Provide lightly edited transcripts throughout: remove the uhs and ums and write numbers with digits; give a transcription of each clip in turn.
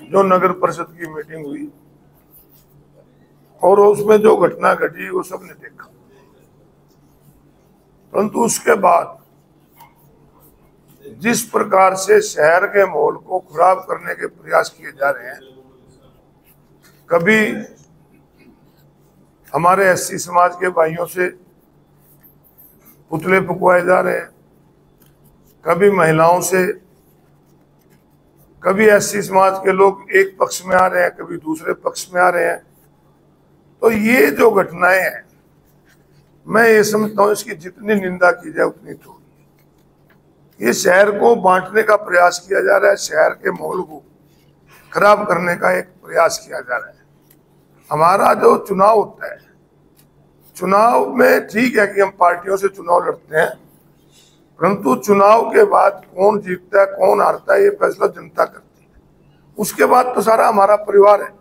जो नगर परिषद की मीटिंग हुई और उसमें जो घटना घटी वो सबने देखा, परंतु उसके बाद जिस प्रकार से शहर के माहौल को खराब करने के प्रयास किए जा रहे हैं, कभी हमारे एससी समाज के भाइयों से पुतले फुकवाए जा रहे हैं, कभी महिलाओं से, कभी एससी समाज के लोग एक पक्ष में आ रहे हैं, कभी दूसरे पक्ष में आ रहे हैं। तो ये जो घटनाएं हैं, मैं ये समझता हूं इसकी जितनी निंदा की जाए उतनी थोड़ी। ये शहर को बांटने का प्रयास किया जा रहा है, शहर के माहौल को खराब करने का एक प्रयास किया जा रहा है। हमारा जो चुनाव होता है, चुनाव में ठीक है कि हम पार्टियों से चुनाव लड़ते हैं, परंतु चुनाव के बाद कौन जीतता है कौन हारता है ये फैसला जनता करती है। उसके बाद तो सारा हमारा परिवार है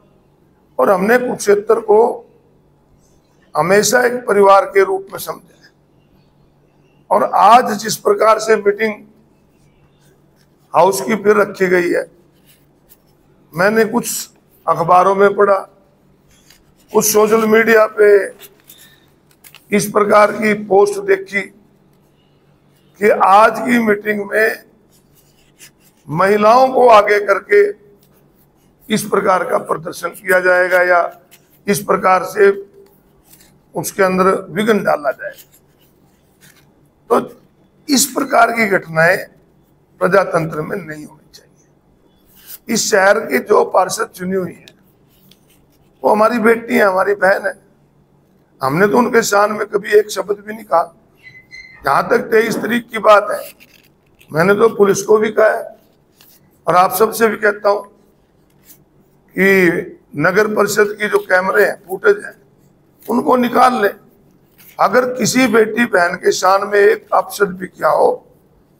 और हमने कुरुक्षेत्र को हमेशा एक परिवार के रूप में समझा है। और आज जिस प्रकार से मीटिंग हाउस की फिर रखी गई है, मैंने कुछ अखबारों में पढ़ा, कुछ सोशल मीडिया पे इस प्रकार की पोस्ट देखी कि आज की मीटिंग में महिलाओं को आगे करके इस प्रकार का प्रदर्शन किया जाएगा या इस प्रकार से उसके अंदर विघ्न डाला जाएगा। तो इस प्रकार की घटनाएं प्रजातंत्र में नहीं होनी चाहिए। इस शहर की जो पार्षद चुनी हुई है वो हमारी बेटी है, हमारी बहन है। हमने तो उनके शान में कभी एक शब्द भी नहीं कहा। जहां तक 23 तारीख की बात है, मैंने तो पुलिस को भी कहा है और आप सबसे भी कहता हूं कि नगर परिषद की जो कैमरे हैं, फुटेज हैं, उनको निकाल ले। अगर किसी बेटी बहन के शान में एक अपशब्द भी किया हो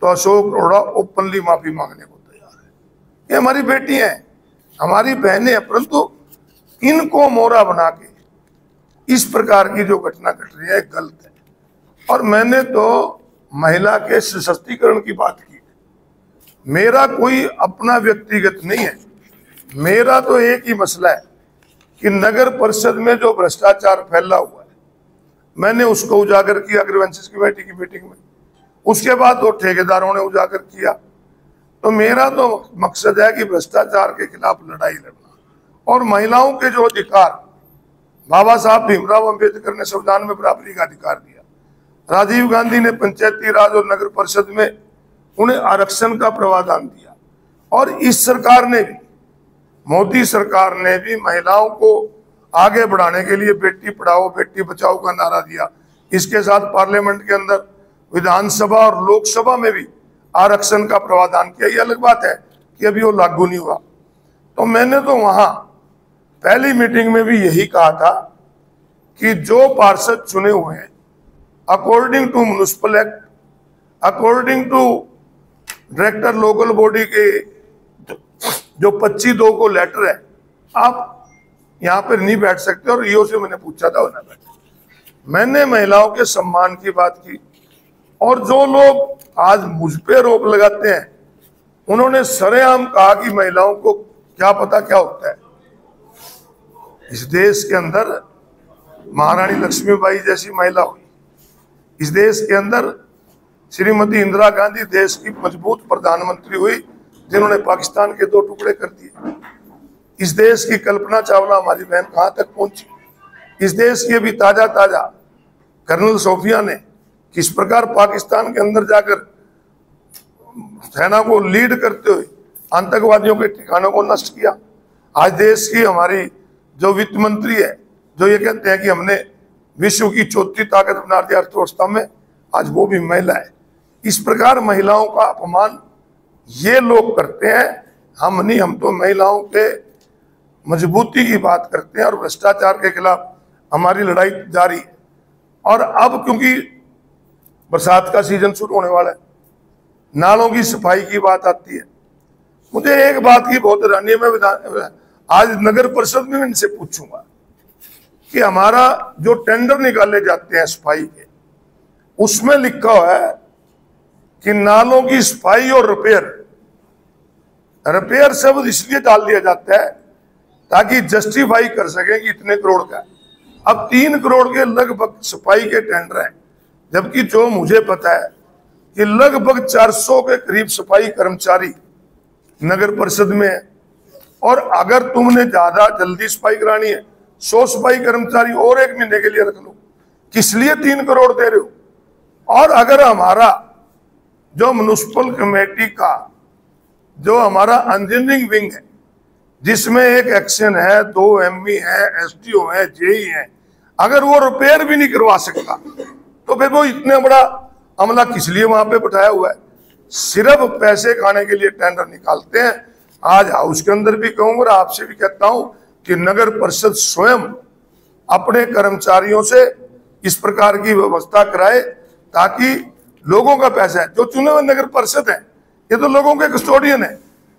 तो अशोक अरोड़ा ओपनली माफी मांगने को तैयार है। ये हमारी बेटी हैं, हमारी बहनें हैं, परंतु इनको मोहरा बना के इस प्रकार की जो घटना घट रही है गलत है। और मैंने तो महिला के सशक्तिकरण की बात की। मेरा कोई अपना व्यक्तिगत नहीं है, मेरा तो एक ही मसला है कि नगर परिषद में जो भ्रष्टाचार फैला हुआ है, मैंने उसको उजागर किया ग्रीवेंसेस कमेटी की मीटिंग में। उसके बाद तो ठेकेदारों ने उजागर किया। तो मेरा तो मकसद है कि भ्रष्टाचार के खिलाफ लड़ाई लड़ना और महिलाओं के जो अधिकार, बाबा साहब भीमराव अंबेडकर ने संविधान में बराबरी का अधिकार दिया, राजीव गांधी ने पंचायती राज और नगर परिषद में उन्हें आरक्षण का प्रावधान दिया, और इस सरकार ने भी, मोदी सरकार ने भी महिलाओं को आगे बढ़ाने के लिए बेटी पढ़ाओ बेटी बचाओ का नारा दिया। इसके साथ पार्लियामेंट के अंदर, विधानसभा और लोकसभा में भी आरक्षण का प्रावधान किया। ये अलग बात है कि अभी वो लागू नहीं हुआ। तो मैंने तो वहां पहली मीटिंग में भी यही कहा था कि जो पार्षद चुने हुए हैं according to municipal act, according to director local body के जो 25(2) को लेटर है, आप यहाँ पर नहीं बैठ सकते। और ईओ से मैंने पूछा था, उन्हें बैठे। मैंने महिलाओं के सम्मान की बात की। और जो लोग आज मुझ पे आरोप लगाते हैं, उन्होंने सरेआम कहा कि महिलाओं को क्या पता क्या होता है। इस देश के अंदर महारानी लक्ष्मीबाई जैसी महिला हुई, इस देश के अंदर श्रीमती इंदिरा गांधी देश की मजबूत प्रधानमंत्री हुई जिन्होंने पाकिस्तान के 2 टुकड़े कर दिए। इस देश की कल्पना चावला हमारी बहन कहां तक पहुंची। इस देश की अभी ताजा कर्नल सोफिया ने किस प्रकार पाकिस्तान के अंदर जाकर सेना को लीड करते हुए आतंकवादियों के ठिकानों को नष्ट किया। आज देश की हमारी जो वित्त मंत्री है, जो ये कहते हैं कि हमने विश्व की चौथी ताकत बना दी अर्थव्यवस्था में, आज वो भी महिला है। इस प्रकार महिलाओं का अपमान ये लोग करते हैं, हम नहीं। हम तो महिलाओं के मजबूती की बात करते हैं और भ्रष्टाचार के खिलाफ हमारी लड़ाई जारी है। और अब क्योंकि बरसात का सीजन शुरू होने वाला है, नालों की सफाई की बात आती है। मुझे एक बात की बहुत हैरानी है, मैं आज नगर परिषद में इनसे पूछूंगा कि हमारा जो टेंडर निकाले जाते हैं सफाई के, उसमें लिखा हुआ है कि नालों की सफाई और रिपेयर रिपेयर शब्द इसलिए डाल दिया जाता है ताकि जस्टिफाई कर सके कि इतने करोड़ का। अब 3 करोड़ के लगभग सफाई के टेंडर हैं, जबकि जो मुझे पता है कि लगभग 400 के करीब सफाई कर्मचारी नगर परिषद में है, और अगर तुमने ज्यादा जल्दी सफाई करानी है 100 सफाई कर्मचारी और 1 महीने के लिए रख लो, किस लिए 3 करोड़ दे रहे हो? और अगर हमारा जो म्युनिसिपल कमेटी का जो हमारा इंजीनियरिंग विंग है, जिसमें एक एक्शन है, 2 ME है, SDO है, JE है, अगर वो रिपेयर भी नहीं करवा सकता तो फिर वो इतने बड़ा अमला किस लिए वहां पे बैठाया हुआ है? सिर्फ पैसे खाने के लिए टेंडर निकालते हैं। आज हाउस के अंदर भी कहूंगा और आपसे भी कहता हूं कि नगर परिषद स्वयं अपने कर्मचारियों से इस प्रकार की व्यवस्था कराए ताकि लोगों का पैसा है, जो चुने हुए नगर परिषद है ये तो लोगों के कस्टोडियन है,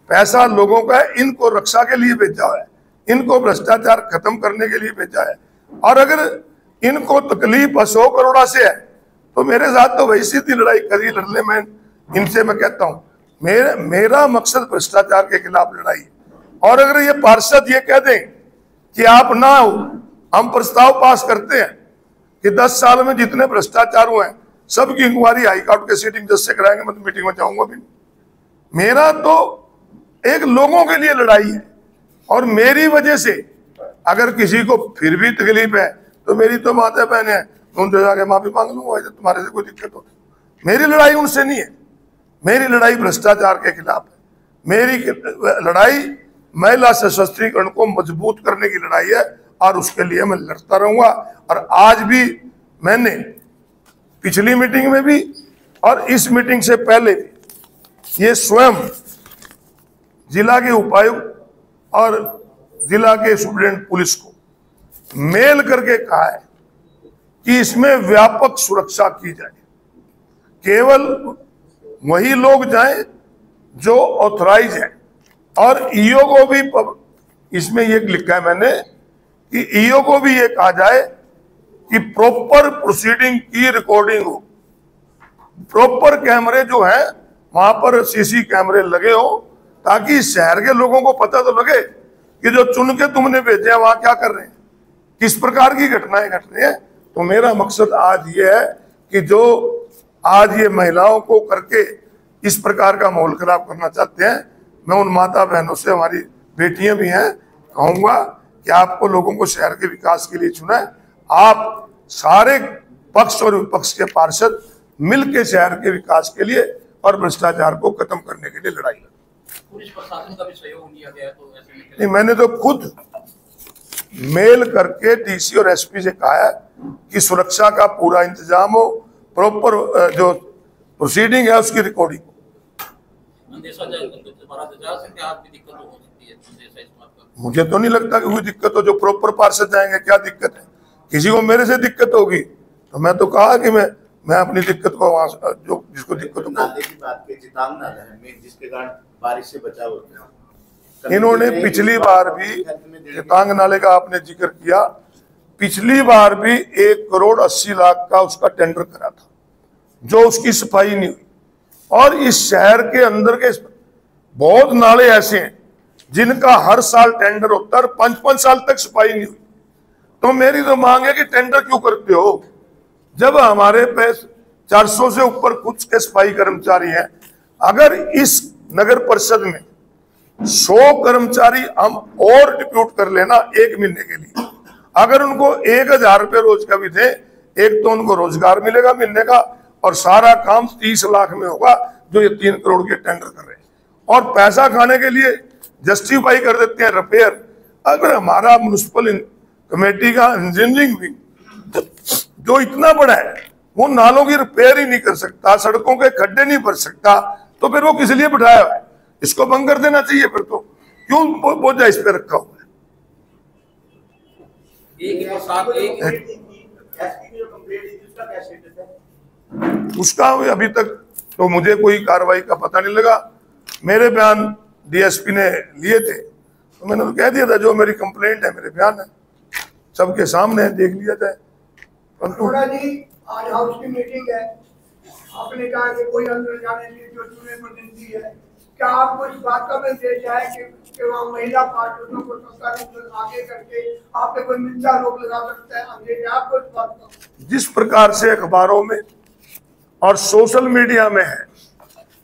पैसा लोगों का है, इनको रक्षा के लिए भेजा है, इनको भ्रष्टाचार खत्म करने के लिए भेजा है। और अगर इनको तकलीफ 100 करोड़ से है तो मेरे साथ तो वही सीधी लड़ाई करी लड़ ले। मैं इनसे मैं कहता हूं मेरा मकसद भ्रष्टाचार के खिलाफ लड़ाई है। और अगर ये पार्षद ये कह दें कि आप ना हो, हम प्रस्ताव पास करते हैं कि 10 साल में जितने भ्रष्टाचार हुए हैं सबकी इंक्वायरी हाईकोर्ट के सीटिंग जज से कराएंगे, मैं तो मीटिंग में जाऊंगा भी नहीं। मेरा तो एक लोगों के लिए लड़ाई है, और मेरी वजह से अगर किसी को फिर भी तकलीफ है तो मेरी तो माता बहन है, उनसे जाके माफी मांग लूंगा तुम्हारे से कोई दिक्कत हो। मेरी लड़ाई उनसे नहीं है, मेरी लड़ाई भ्रष्टाचार के खिलाफ है। मेरी लड़ाई महिला सशक्तिकरण को मजबूत करने की लड़ाई है, और उसके लिए मैं लड़ता रहूंगा। और आज भी मैंने पिछली मीटिंग में भी और इस मीटिंग से पहले भी ये स्वयं जिला के उपायुक्त और जिला के सुप्रिंटेंडेंट पुलिस को मेल करके कहा है कि इसमें व्यापक सुरक्षा की जाए, केवल वही लोग जाएं जो ऑथराइज है। और ईओ को भी इसमें ये लिखा है मैंने कि ईओ को भी ये कहा जाए कि प्रॉपर प्रोसीडिंग की रिकॉर्डिंग हो, प्रॉपर कैमरे जो है वहां पर सीसी कैमरे लगे हो, ताकि शहर के लोगों को पता तो लगे कि जो चुन के तुमने भेजे हैं वहां क्या कर रहे हैं, किस प्रकार की घटनाएं घट रही हैं। तो मेरा मकसद आज ये है कि जो आज ये महिलाओं को करके इस प्रकार का माहौल खराब करना चाहते हैं, मैं उन माता बहनों से, हमारी बेटियां भी हैं, कहूंगा कि आपको लोगों को शहर के विकास के लिए चुना है। आप सारे पक्ष और विपक्ष के पार्षद मिलकर शहर के विकास के लिए और भ्रष्टाचार को खत्म करने के लिए लड़ाई लड़ें। पुलिस प्रशासन का भी सहयोग लिया गया, तो ऐसे नहीं, मैंने तो खुद मेल करके डीसी और एसपी से कहा है कि सुरक्षा का पूरा इंतजाम हो, प्रॉपर जो प्रोसीडिंग है उसकी रिकॉर्डिंग हो। अंदेशा जा सकते आपकी दिक्कत हो सकती है, अंदेशा इस बात का? मुझे तो नहीं लगता कि कोई दिक्कत हो, जो प्रॉपर पार्षद जाएंगे क्या दिक्कत है? किसी को मेरे से दिक्कत होगी तो मैं तो कहा कि मैं अपनी दिक्कत को वहां जो जिसको दिक्कत हो, जिसके कारण बारिश से बचाव होता है। इन्होंने पिछली बार भी चितांग नाले का आपने जिक्र किया, पिछली बार भी 1,80,00,000 का उसका टेंडर करा था, जो उसकी सफाई नहीं हुई। और इस शहर के अंदर के बहुत नाले ऐसे हैं जिनका हर साल टेंडर होता है और 5-5 साल तक सफाई नहीं हुई। तो मेरी तो मांग है कि टेंडर क्यों करते हो जब हमारे पे 400 से ऊपर कुछ के सफाई कर्मचारी हैं। अगर इस नगर परिषद में 100 कर्मचारी हम और डिप्यूट कर लेना 1 महीने के लिए, अगर उनको 1,000 रुपये रोज का भी दे, एक तो उनको रोजगार मिलेगा महीने का, और सारा काम 30 लाख में होगा जो ये 3 करोड़ के टेंडर कर रहे हैं। और पैसा खाने के लिए जस्टिफाई कर देते हैं रिपेयर। अगर हमारा म्युनिसिपल कमेटी का इंजीनियरिंग भी जो इतना बड़ा है, वो नालों की रिपेयर ही नहीं कर सकता, सड़कों के खड्डे नहीं भर सकता, तो फिर वो किस लिए बिठाया हुआ है? इसको बंद कर देना चाहिए। फिर तो क्यों बोझा इस पे रखा हुआ है? उसका अभी तक तो मुझे कोई कार्रवाई का पता नहीं लगा। मेरे बयान डीएसपी ने लिए थे तो मैंने तो कह दिया था जो मेरी कंप्लेंट है, मेरे बयान है, सबके सामने देख लिया जाए। आज हाउस की मीटिंग है, आपने कहा कि कोई अंदर जाने के लिए जो चुने प्रतिनिधि है क्या आपको इस बात का मैसेज है कि वहाँ महिला पार्षदों को सरकारी आगे करके आप पे कोई मिथ्या आरोप लगा सकता है? अंदेश है आपको इस बात का? जिस प्रकार से अखबारों में और सोशल मीडिया में है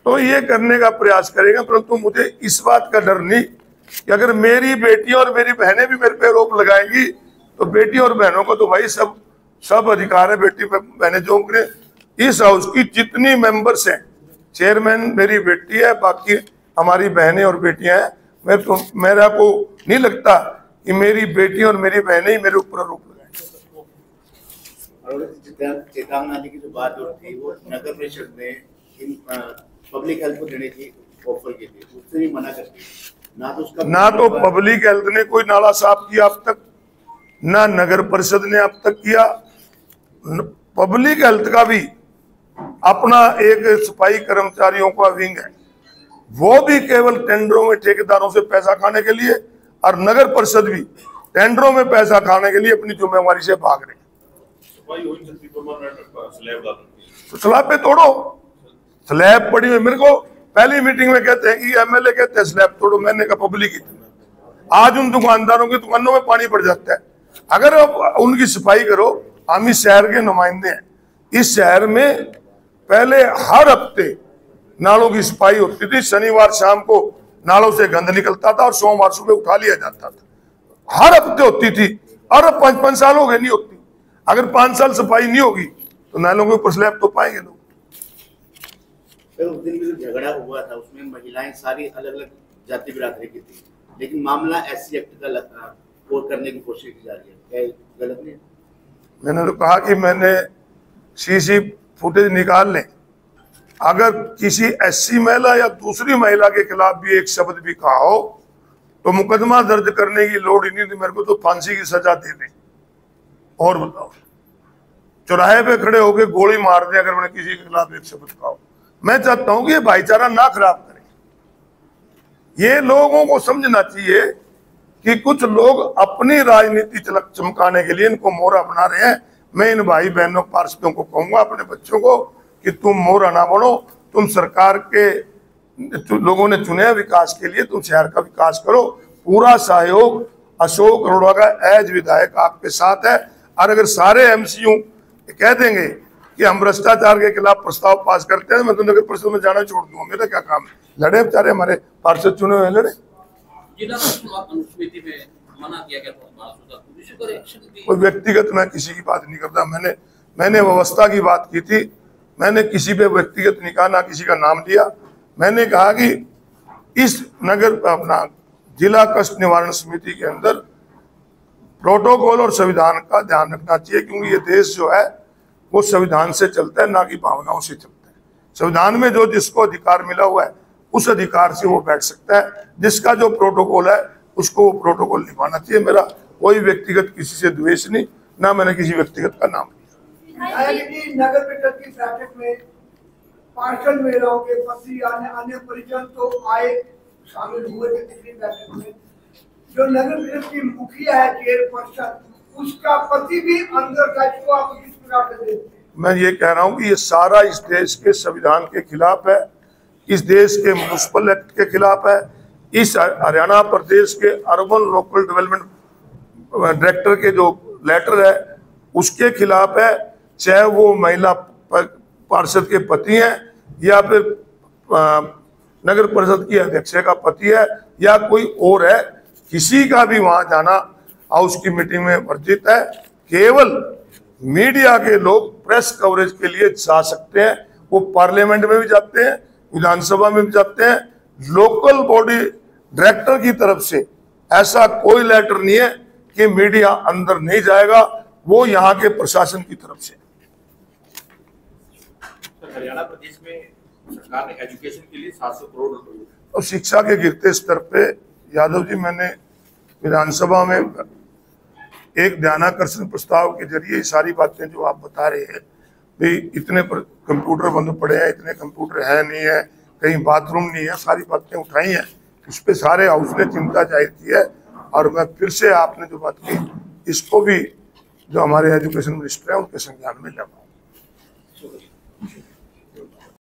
तो ये करने का प्रयास करेगा, परंतु मुझे इस बात का डर नहीं कि अगर मेरी बेटी और मेरी बहनें भी मेरे पे आरोप लगाएंगी तो बेटी और बहनों को तो भाई सब अधिकार है। बेटी बहनें जो इस हाउस की जितनी मेंबर्स हैं, चेयरमैन मेरी बेटी है, बाकी हमारी बहनें और बेटियां हैं। मेरा को नहीं लगता कि मेरी बेटी और मेरी बहनें ही मेरे ऊपर आरोप लगाएंगे। और चेतावनी नाली की जो बात जो थी वो नगर परिषद ने पब्लिक हेल्थ को देने की ऑफर की थी, उससे भी मना कर दिया। ना तो पब्लिक हेल्थ ने कोई नाला साफ किया अब तक, ना नगर परिषद ने अब तक किया। पब्लिक हेल्थ का भी अपना एक सफाई कर्मचारियों का विंग है, वो भी केवल टेंडरों में ठेकेदारों से पैसा खाने के लिए, और नगर परिषद भी टेंडरों में पैसा खाने के लिए अपनी जिम्मेवारी से भाग रहे हैं। तो स्लैब पे तोड़ो, स्लैब पड़ी हुई। मेरे को पहली मीटिंग में कहते हैं कि एमएलए कहते हैं स्लैब तोड़ो, मैंने कहा पब्लिक ही। आज उन दुकानदारों की दुकानों में पानी पड़ जाता है, अगर आप उनकी सफाई करो। हम इस शहर के नुमाइंदे हैं, इस शहर में पहले हर हफ्ते नालों की सफाई होती थी। शनिवार शाम को नालों से गंद निकलता था और सोमवार सुबह उठा लिया जाता था। हर हफ्ते होती थी, और अब 5-5 साल हो गए नहीं होती। अगर 5 साल सफाई नहीं होगी तो नालों के ऊपर स्लैब तो पाएंगे लोग। उस दिन भी जो झगड़ा हुआ था उसमें महिलाएं सारी अलग अलग जाति बिरादरी की थी, लेकिन मामला एससी एक्ट का कोर्ट करने की कोशिश की जा रही है, क्या गलत नहीं? मैंने तो कहा कि मैंने सीसी फुटेज निकाल लें, अगर किसी एससी महिला या दूसरी महिला के खिलाफ भी एक शब्द भी कहा हो तो मुकदमा दर्ज करने की लोड़ ही नहीं थी। मेरे को तो फांसी की सजा दे दें। और बताओ, चौराहे पे खड़े होकर गोली मार दे अगर मैंने किसी के खिलाफ एक शब्द कहा हो। मैं चाहता हूं कि ये भाईचारा ना खराब करें। ये लोगों को समझना चाहिए कि कुछ लोग अपनी राजनीति चमकाने के लिए इनको मोहरा बना रहे हैं। मैं इन भाई बहनों पार्षदों को कहूंगा, अपने बच्चों को, कि तुम मोहरा ना बनो। तुम सरकार के लोगों ने चुने विकास के लिए, तुम शहर का विकास करो। पूरा सहयोग अशोक अरोड़ा का एज विधायक आपके साथ है। और अगर सारे एमसीयू कह देंगे कि हम भ्रष्टाचार के खिलाफ प्रस्ताव पास करते हैं, मैं तो नगर परिषद में जाना छोड़ दूंगा। मेरा क्या काम है? लड़े बेचारे, हमारे पार्षद चुने हुए लड़े। जिला अनुसूचित में मना किया गया था, कोई व्यक्तिगत मैं किसी की बात नहीं करता। मैंने व्यवस्था की बात की थी। मैंने किसी पे व्यक्तिगत नहीं कहा, ना किसी का नाम लिया। मैंने कहा कि इस नगर अपना जिला कष्ट निवारण समिति के अंदर प्रोटोकॉल और संविधान का ध्यान रखना चाहिए, क्योंकि ये देश जो है वो संविधान से चलता है, ना कि भावनाओं से चलता है। संविधान में जो जिसको अधिकार मिला हुआ है उस अधिकार से वो बैठ सकता है। जिसका जो प्रोटोकॉल है उसको वो प्रोटोकॉल निभाना चाहिए। मेरा कोई व्यक्तिगत किसी से द्वेष नहीं, ना मैंने किसी व्यक्तिगत का नाम लिया। नगर परिषद की बैठक में पार्षद महिलाओं के पति अन्य परिजन तो आए, शामिल हुए थे पिछली बैठक में। जो नगर परिषद की मुखिया है, चेयरपर्सन, उसका पति भी अंदर था। इसको आप किस प्रकार से देखते हैं? मैं ये कह रहा हूँ कि ये सारा इस देश के संविधान के खिलाफ है, इस देश के म्युनिसिपल एक्ट के खिलाफ है, इस हरियाणा प्रदेश के अर्बन लोकल डेवलपमेंट डायरेक्टर के जो लेटर है उसके खिलाफ है। चाहे वो महिला पार्षद के पति हैं या फिर नगर परिषद की अध्यक्ष का पति है या कोई और है, किसी का भी वहां जाना हाउस की मीटिंग में वर्जित है। केवल मीडिया के लोग प्रेस कवरेज के लिए जा सकते हैं। वो पार्लियामेंट में भी जाते हैं, विधानसभा में भी जाते हैं। लोकल बॉडी डायरेक्टर की तरफ से ऐसा कोई लेटर नहीं है कि मीडिया अंदर नहीं जाएगा, वो यहाँ के प्रशासन की तरफ से। हरियाणा प्रदेश में सरकार ने एजुकेशन के लिए 700 करोड़ रुपए और शिक्षा के गिरते स्तर पे यादव जी, मैंने विधानसभा में एक ध्यानाकर्षण प्रस्ताव के जरिए सारी बातें जो आप बता रहे हैं, भाई इतने कंप्यूटर बंद पड़े हैं, इतने कंप्यूटर है नहीं है, कहीं बाथरूम नहीं है, सारी बातें उठाई हैं। उस पर सारे हाउस ने चिंता जाहिर की है। और मैं फिर से आपने जो बात की, इसको भी जो हमारे एजुकेशन मिनिस्टर है उनके संज्ञान में लाऊंगा।